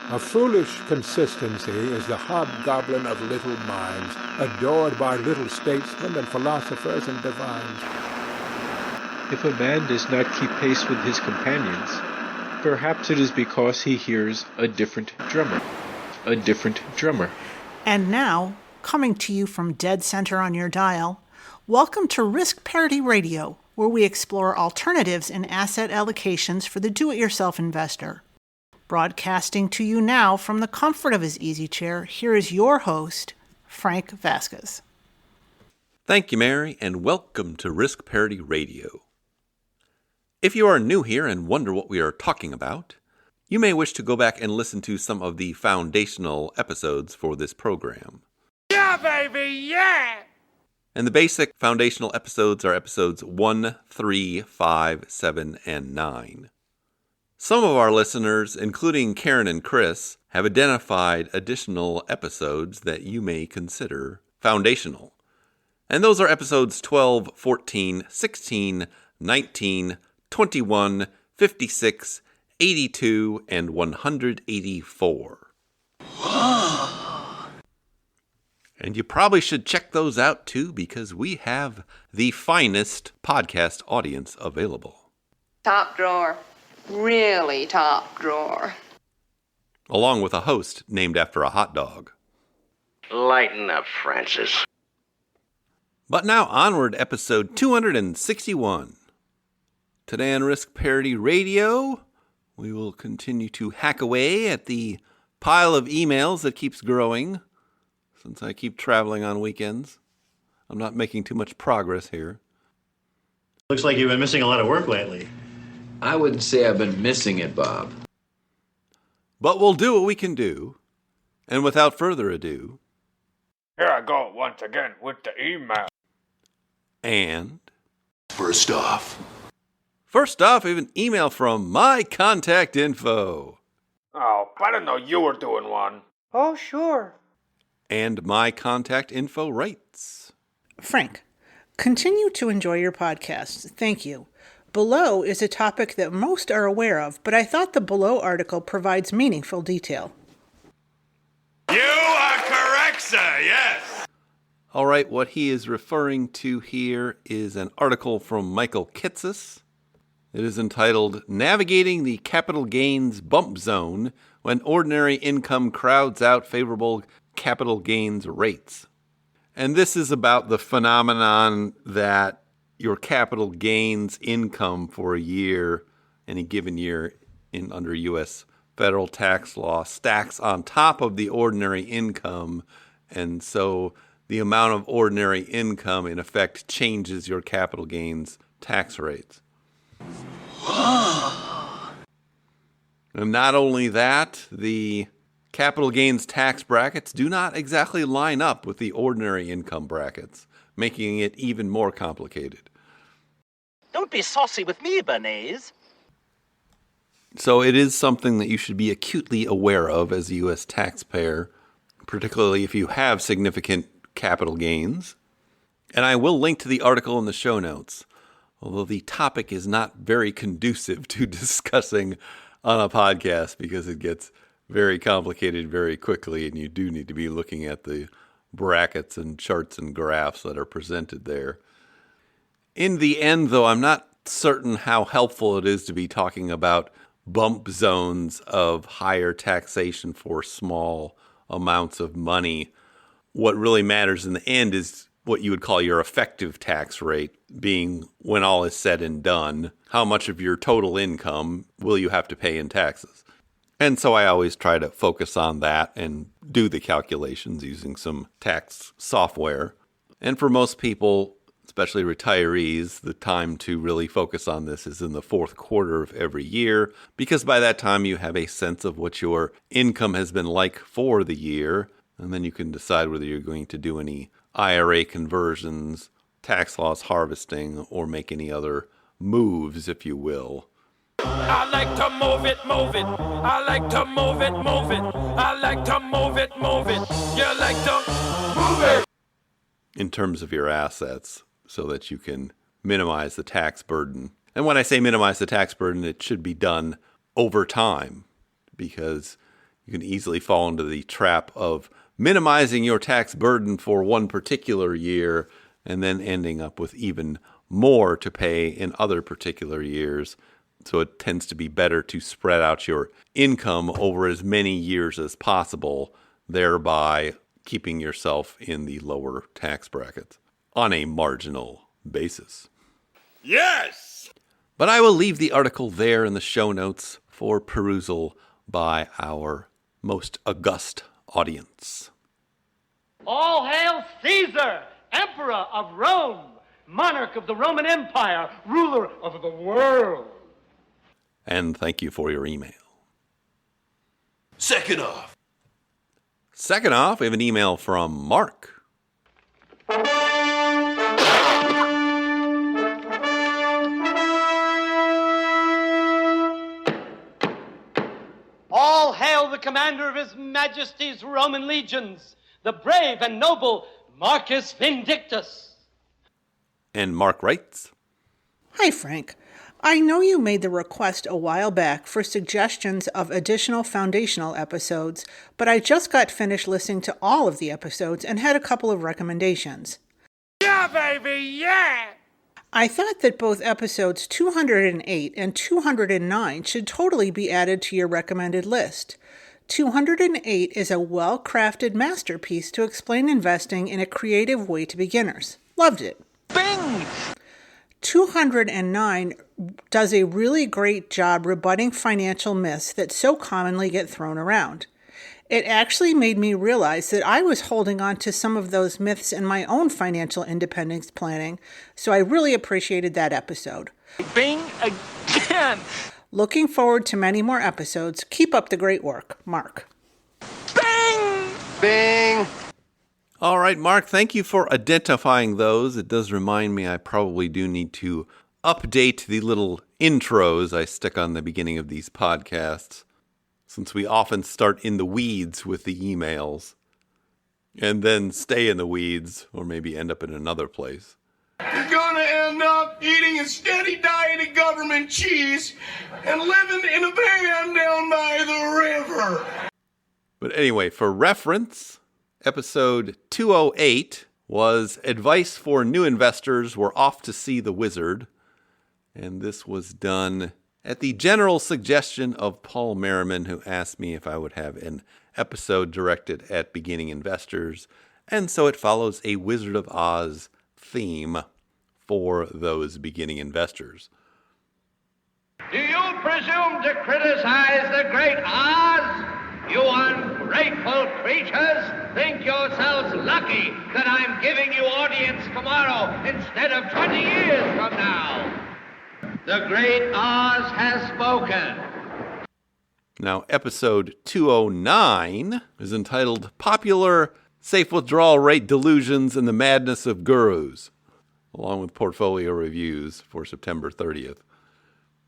A foolish consistency is the hobgoblin of little minds, adored by little statesmen and philosophers and divines. If a man does not keep pace with his companions, perhaps it is because he hears a different drummer. A different drummer. And now, coming to you from dead center on your dial, welcome to Risk Parity Radio, where we explore alternatives in asset allocations for the do-it-yourself investor. Broadcasting to you now from the comfort of his easy chair, here is your host, Frank Vasquez. Thank you, Mary, and welcome to Risk Parity Radio. If you are new here and wonder what we are talking about, you may wish to go back and listen to some of the foundational episodes for this program. Yeah, baby, yeah! And the basic foundational episodes are episodes 1, 3, 5, 7, and 9. Some of our listeners, including Karen and Chris, have identified additional episodes that you may consider foundational. And those are episodes 12, 14, 16, 19, 21, 56, 82, and 184. And you probably should check those out too, because we have the finest podcast audience available. Top drawer. Really top drawer. Along with a host named after a hot dog. Lighten up, Francis. But now onward, episode 261. Today on Risk Parity Radio, we will continue to hack away at the pile of emails that keeps growing since I keep traveling on weekends. I'm not making too much progress here. Looks like you've been missing a lot of work lately. I wouldn't say I've been missing it, Bob. But we'll do what we can do. And without further ado... Here I go once again with the email. And... First off, an email from My Contact Info. Oh, I didn't know you were doing one. Oh, sure. And My Contact Info writes... Frank, continue to enjoy your podcasts. Thank you. Below is a topic that most are aware of, but I thought the below article provides meaningful detail. You are correct, sir, yes! All right, what he is referring to here is an article from Michael Kitces. It is entitled, Navigating the Capital Gains Bump Zone When Ordinary Income Crowds Out Favorable Capital Gains Rates. And this is about the phenomenon that your capital gains income for a year, any given year under U.S. federal tax law, stacks on top of the ordinary income. And so the amount of ordinary income, in effect, changes your capital gains tax rates. And not only that, the capital gains tax brackets do not exactly line up with the ordinary income brackets, making it even more complicated. Don't be saucy with me, Bernays. So it is something that you should be acutely aware of as a U.S. taxpayer, particularly if you have significant capital gains. And I will link to the article in the show notes, although the topic is not very conducive to discussing on a podcast because it gets very complicated very quickly, and you do need to be looking at the brackets and charts and graphs that are presented there. In the end, though, I'm not certain how helpful it is to be talking about bump zones of higher taxation for small amounts of money. What really matters in the end is what you would call your effective tax rate, being when all is said and done, how much of your total income will you have to pay in taxes? And so I always try to focus on that and do the calculations using some tax software. And for most people, especially retirees, the time to really focus on this is in the fourth quarter of every year, because by that time you have a sense of what your income has been like for the year, and then you can decide whether you're going to do any IRA conversions, tax loss harvesting, or make any other moves, if you will. I like to move it, move it. I like to move it, move it. I like to move it, move it. You like to move it. In terms of your assets, so that you can minimize the tax burden. And when I say minimize the tax burden, it should be done over time, because You can easily fall into the trap of minimizing your tax burden for one particular year and then ending up with even more to pay in other particular years. So it tends to be better to spread out your income over as many years as possible, thereby keeping yourself in the lower tax brackets on a marginal basis. Yes! But I will leave the article there in the show notes for perusal by our most august audience. All hail Caesar, Emperor of Rome, monarch of the Roman Empire, ruler of the world. And thank you for your email. Second off, we have an email from Mark. All hail the commander of His Majesty's Roman legions, the brave and noble Marcus Vindictus. And Mark writes, Hi, Frank. I know you made the request a while back for suggestions of additional foundational episodes, but I just got finished listening to all of the episodes and had a couple of recommendations. Yeah, baby, yeah! I thought that both episodes 208 and 209 should totally be added to your recommended list. 208 is a well-crafted masterpiece to explain investing in a creative way to beginners. Loved it. Bing! 209 does a really great job rebutting financial myths that so commonly get thrown around. It actually made me realize that I was holding on to some of those myths in my own financial independence planning, so I really appreciated that episode. Bing again! Looking forward to many more episodes. Keep up the great work. Mark. Bing! Bing! All right, Mark, thank you for identifying those. It does remind me I probably do need to update the little intros I stick on the beginning of these podcasts, since we often start in the weeds with the emails and then stay in the weeds or maybe end up in another place. You're gonna end up eating a steady diet of government cheese and living in a van down by the river. But anyway, for reference, episode 208 was Advice for New Investors. We're off to see the wizard. And this was done at the general suggestion of Paul Merriman, who asked me if I would have an episode directed at beginning investors. And so it follows a Wizard of Oz theme for those beginning investors. Do you presume to criticize the great Oz? You ungrateful creatures! Think yourselves lucky that I'm giving you audience tomorrow instead of 20 years from now. The great Oz has spoken. Now, episode 209 is entitled Popular Safe Withdrawal Rate Delusions and the Madness of Gurus, along with portfolio reviews for September 30th.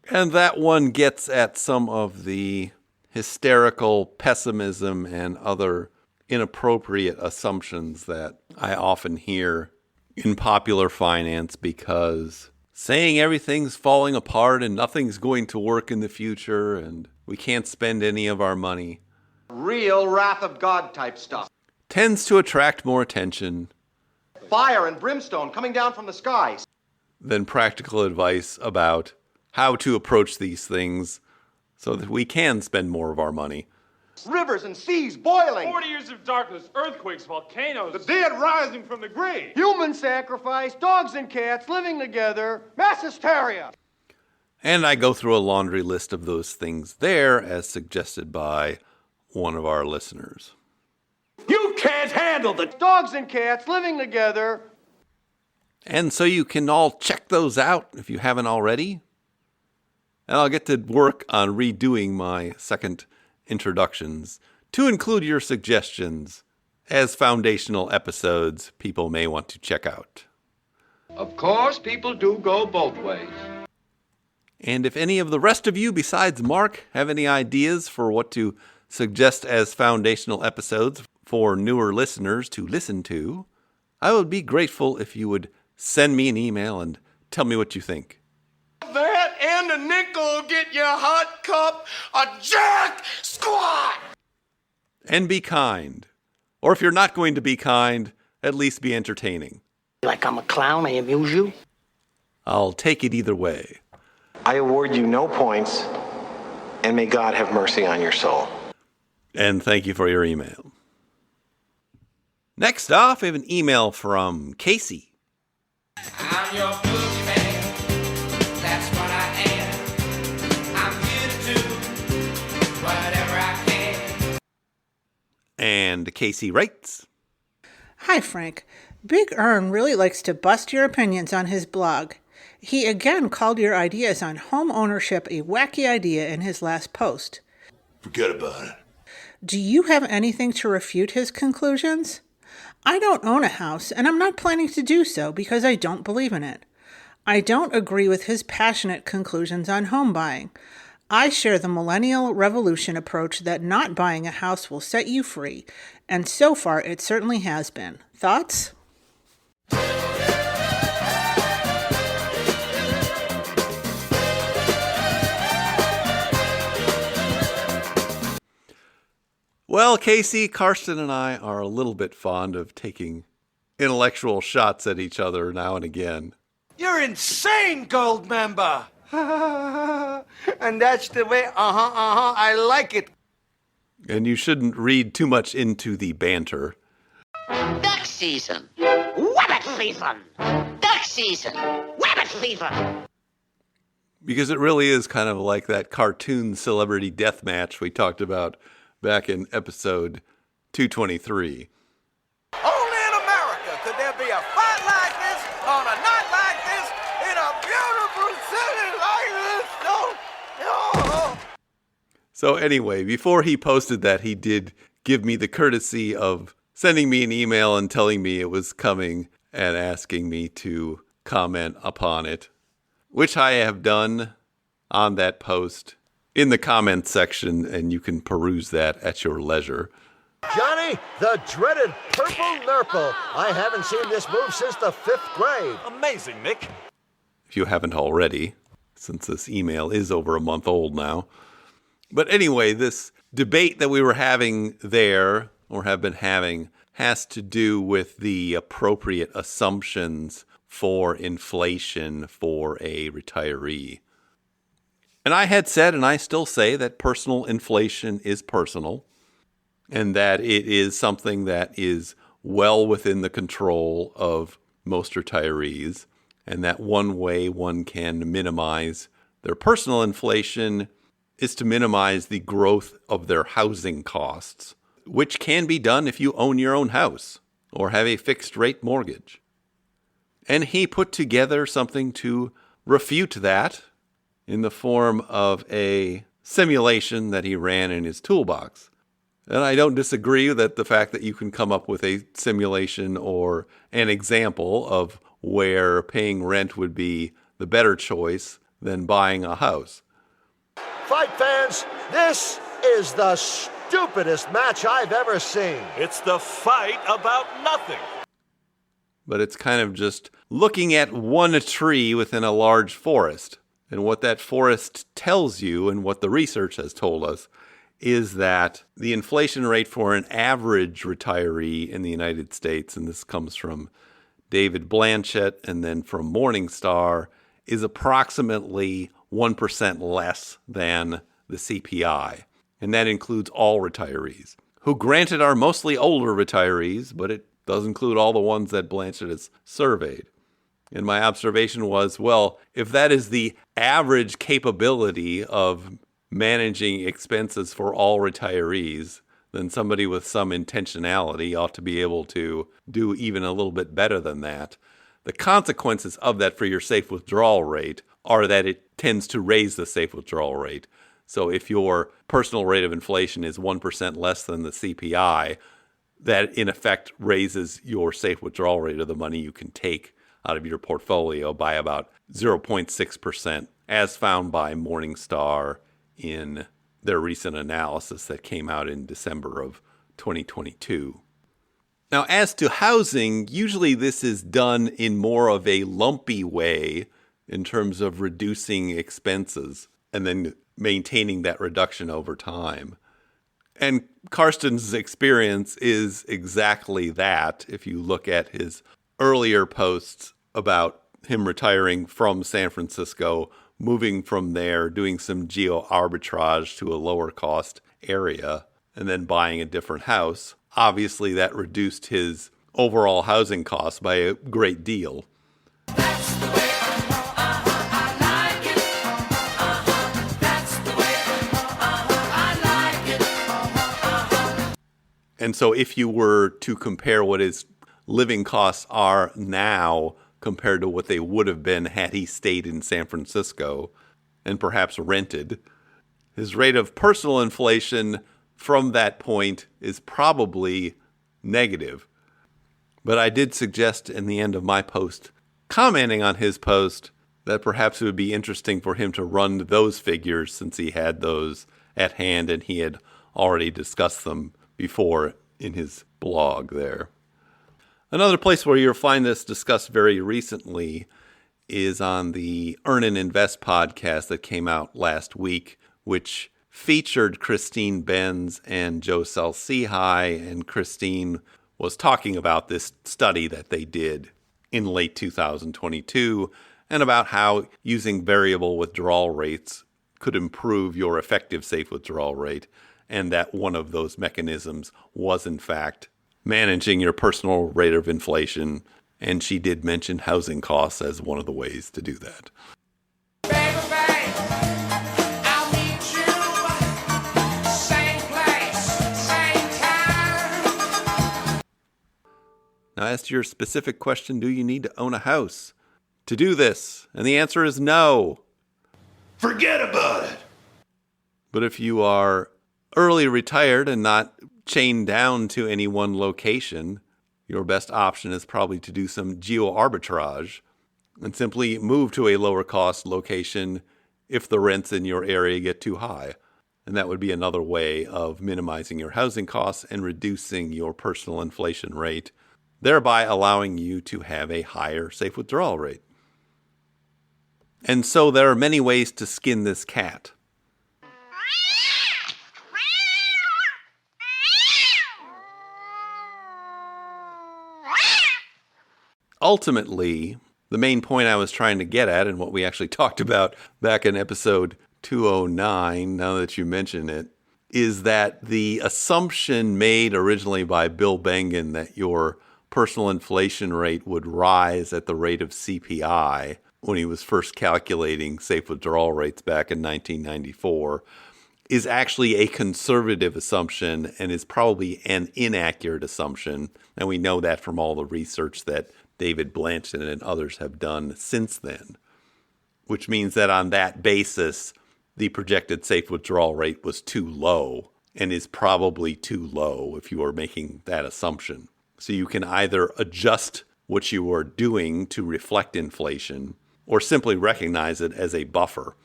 And that one gets at some of the hysterical pessimism and other inappropriate assumptions that I often hear in popular finance, because saying everything's falling apart and nothing's going to work in the future and we can't spend any of our money. Real wrath of God type stuff. Tends to attract more attention. Fire and brimstone coming down from the skies. Than practical advice about how to approach these things so that we can spend more of our money. Rivers and seas boiling. 40 years of darkness, earthquakes, volcanoes. The dead rising from the grave. Human sacrifice, dogs and cats living together, mass hysteria. And I go through a laundry list of those things there as suggested by one of our listeners. You can't handle the dogs and cats living together. And so you can all check those out if you haven't already. And I'll get to work on redoing my second introductions to include your suggestions as foundational episodes people may want to check out. Of course, people do go both ways. And if any of the rest of you besides Mark have any ideas for what to suggest as foundational episodes for newer listeners to listen to, I would be grateful if you would send me an email and tell me what you think. That and a nickel get you a hot cup of Jack Squat. And be kind. Or if you're not going to be kind, at least be entertaining. Like I'm a clown, I amuse you? I'll take it either way. I award you no points, and may God have mercy on your soul. And thank you for your email. Next off, we have an email from Casey. I'm your boogeyman, that's what I am. I'm here to do whatever I can. And Casey writes, Hi, Frank. Big Ern really likes to bust your opinions on his blog. He again called your ideas on home ownership a wacky idea in his last post. Forget about it. Do you have anything to refute his conclusions? I don't own a house, and I'm not planning to do so because I don't believe in it. I don't agree with his passionate conclusions on home buying. I share the millennial revolution approach that not buying a house will set you free, and so far it certainly has been. Thoughts? Well, Casey, Karsten and I are a little bit fond of taking intellectual shots at each other now and again. You're insane, gold member. And that's the way, I like it. And you shouldn't read too much into the banter. Duck season. Wabbit season. Duck season. Wabbit season. Because it really is kind of like that cartoon celebrity death match we talked about back in episode 223. Only in America could there be a fight like this on a night like this in a beautiful city like this. No. So anyway, before he posted that, he did give me the courtesy of sending me an email and telling me it was coming and asking me to comment upon it, which I have done on that post in the comments section, and you can peruse that at your leisure. Johnny, the dreaded purple nurple. I haven't seen this move since the 5th grade. Amazing, Nick. If you haven't already, since this email is over a month old now. But anyway, this debate that we were having there, or have been having, has to do with the appropriate assumptions for inflation for a retiree. And I had said, and I still say, that personal inflation is personal, and that it is something that is well within the control of most retirees, and that one way one can minimize their personal inflation is to minimize the growth of their housing costs, which can be done if you own your own house or have a fixed rate mortgage. And he put together something to refute that in the form of a simulation that he ran in his toolbox. And I don't disagree that the fact that you can come up with a simulation or an example of where paying rent would be the better choice than buying a house. Fight fans, this is the stupidest match I've ever seen. It's the fight about nothing. But it's kind of just looking at one tree within a large forest. And what that forest tells you, and what the research has told us, is that the inflation rate for an average retiree in the United States, and this comes from David Blanchett and then from Morningstar, is approximately 1% less than the CPI. And that includes all retirees, who granted are mostly older retirees, but it does include all the ones that Blanchett has surveyed. And my observation was, well, if that is the average capability of managing expenses for all retirees, then somebody with some intentionality ought to be able to do even a little bit better than that. The consequences of that for your safe withdrawal rate are that it tends to raise the safe withdrawal rate. So if your personal rate of inflation is 1% less than the CPI, that in effect raises your safe withdrawal rate of the money you can take out of your portfolio by about 0.6%, as found by Morningstar in their recent analysis that came out in December of 2022. Now, as to housing, usually this is done in more of a lumpy way in terms of reducing expenses and then maintaining that reduction over time. And Karsten's experience is exactly that. If you look at his earlier posts about him retiring from San Francisco, moving from there, doing some geo arbitrage to a lower cost area, and then buying a different house, obviously that reduced his overall housing costs by a great deal. And so if you were to compare what his living costs are now compared to what they would have been had he stayed in San Francisco and perhaps rented, his rate of personal inflation from that point is probably negative. But I did suggest in the end of my post, commenting on his post, that perhaps it would be interesting for him to run those figures since he had those at hand and he had already discussed them before in his blog there. Another place where you'll find this discussed very recently is on the Earn and Invest podcast that came out last week, which featured Christine Benz and Joe Saul-Sehy, and Christine was talking about this study that they did in late 2022 and about how using variable withdrawal rates could improve your effective safe withdrawal rate, and that one of those mechanisms was, in fact, managing your personal rate of inflation. And she did mention housing costs as one of the ways to do that. Now, as to your specific question, do you need to own a house to do this? And the answer is no. Forget about it. But if you are early retired and not chained down to any one location, your best option is probably to do some geo arbitrage and simply move to a lower cost location if the rents in your area get too high. And that would be another way of minimizing your housing costs and reducing your personal inflation rate, thereby allowing you to have a higher safe withdrawal rate. And so there are many ways to skin this cat. Ultimately, the main point I was trying to get at, and what we actually talked about back in episode 209, now that you mention it, is that the assumption made originally by Bill Bengen that your personal inflation rate would rise at the rate of CPI when he was first calculating safe withdrawal rates back in 1994 is actually a conservative assumption and is probably an inaccurate assumption. And we know that from all the research that David Blanchett and others have done since then, which means that on that basis, the projected safe withdrawal rate was too low and is probably too low if you are making that assumption. So you can either adjust what you are doing to reflect inflation or simply recognize it as a buffer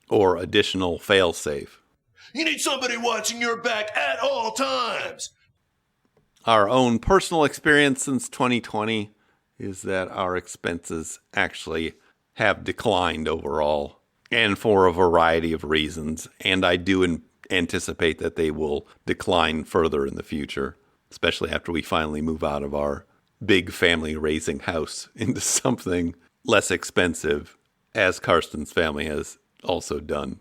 or additional fail-safe. You need somebody watching your back at all times. Our own personal experience since 2020 is that our expenses actually have declined overall, and for a variety of reasons. And I do anticipate that they will decline further in the future, especially after we finally move out of our big family raising house into something less expensive, as Karsten's family has also done.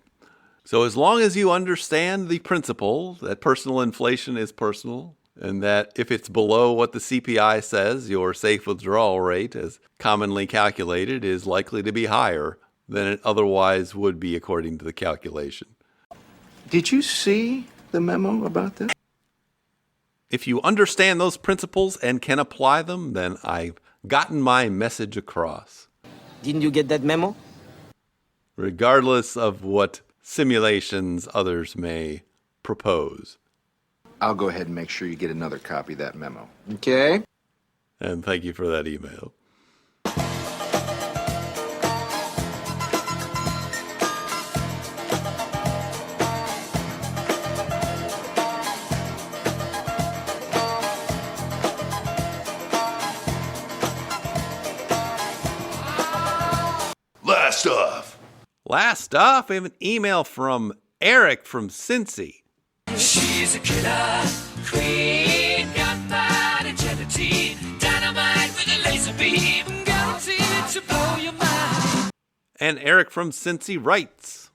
So as long as you understand the principle that personal inflation is personal, and that if it's below what the CPI says, your safe withdrawal rate, as commonly calculated, is likely to be higher than it otherwise would be according to the calculation. Did you see the memo about this? If you understand those principles and can apply them, then I've gotten my message across. Didn't you get that memo? Regardless of what simulations others may propose. I'll go ahead and make sure you get another copy of that memo. Okay? And thank you for that email. Last off, we have an email from Eric from Cincy. She's a killer queen, gunpowder gelatine, dynamite with a laser beam, guaranteed to blow your mind. And Eric from Cincy writes,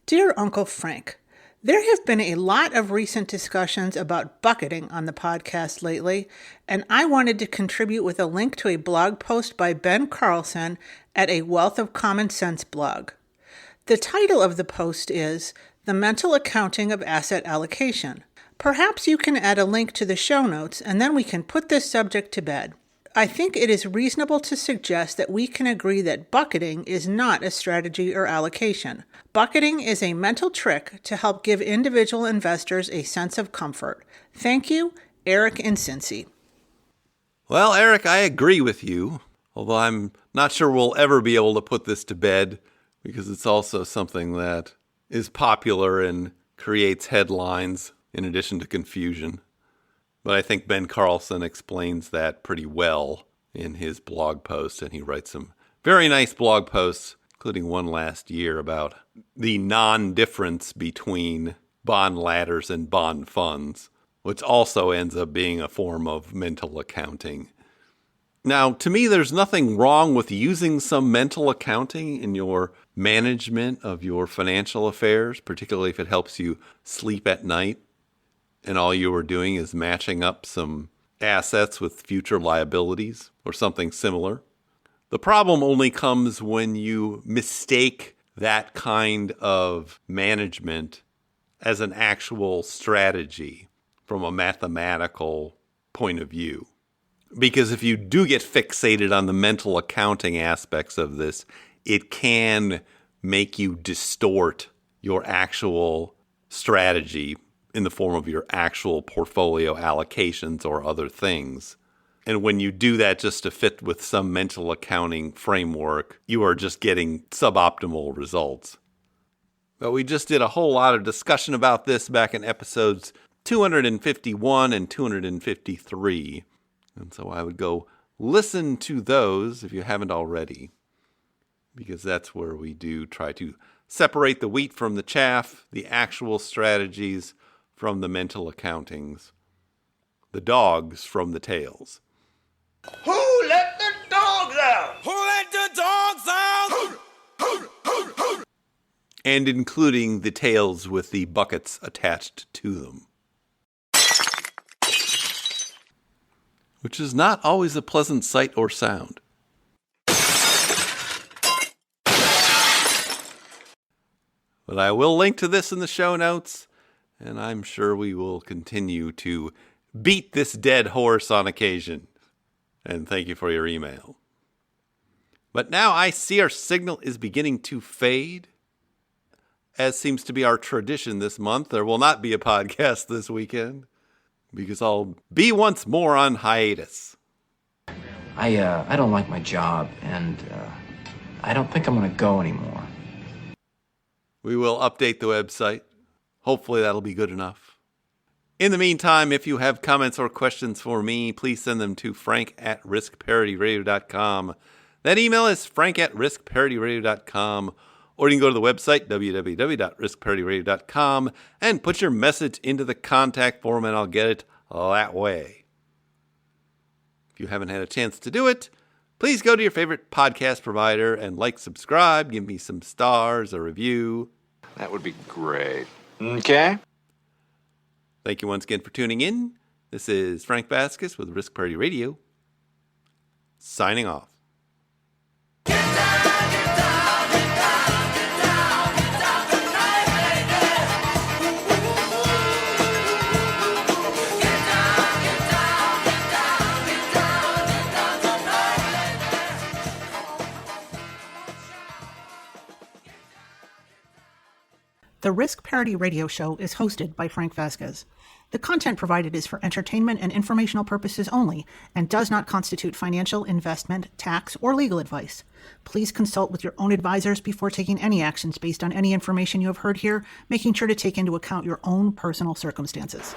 Dear Uncle Frank, there have been a lot of recent discussions about bucketing on the podcast lately, and I wanted to contribute with a link to a blog post by Ben Carlson at a Wealth of Common Sense blog. The title of the post is The Mental Accounting of Asset Allocation. Perhaps you can add a link to the show notes, and then we can put this subject to bed. I think it is reasonable to suggest that we can agree that bucketing is not a strategy or allocation. Bucketing is a mental trick to help give individual investors a sense of comfort. Thank you, Eric in Cincy. Well, Eric, I agree with you, although I'm not sure we'll ever be able to put this to bed because it's also something that is popular and creates headlines in addition to confusion. But I think Ben Carlson explains that pretty well in his blog post, and he writes some very nice blog posts, including one last year about the non-difference between bond ladders and bond funds, which also ends up being a form of mental accounting. Now, to me, there's nothing wrong with using some mental accounting in your management of your financial affairs, particularly if it helps you sleep at night and all you were doing is matching up some assets with future liabilities or something similar. The problem only comes when you mistake that kind of management as an actual strategy from a mathematical point of view. Because if you do get fixated on the mental accounting aspects of this, it can make you distort your actual strategy in the form of your actual portfolio allocations or other things. And when you do that just to fit with some mental accounting framework, you are just getting suboptimal results. But we just did a whole lot of discussion about this back in episodes 251 and 253. And so I would go listen to those if you haven't already, because that's where we do try to separate the wheat from the chaff, the actual strategies from the mental accountings, the dogs from the tails. Who let the dogs out? Who let the dogs out? And including the tails with the buckets attached to them. Which is not always a pleasant sight or sound. But I will link to this in the show notes, and I'm sure we will continue to beat this dead horse on occasion. And thank you for your email. But now I see our signal is beginning to fade. As seems to be our tradition this month, there will not be a podcast this weekend, because I'll be once more on hiatus. I don't like my job, and I don't think I'm going to go anymore. We will update the website. Hopefully that'll be good enough. In the meantime, if you have comments or questions for me, please send them to frank@riskparityradio.com. That email is frank@riskparityradio.com. Or you can go to the website, www.riskparityradio.com, and put your message into the contact form, and I'll get it that way. If you haven't had a chance to do it, please go to your favorite podcast provider and subscribe, give me some stars, a review. That would be great. Okay. Thank you once again for tuning in. This is Frank Vasquez with Risk Parity Radio, signing off. The Risk Parity Radio Show is hosted by Frank Vasquez. The content provided is for entertainment and informational purposes only and does not constitute financial, investment, tax, or legal advice. Please consult with your own advisors before taking any actions based on any information you have heard here, making sure to take into account your own personal circumstances.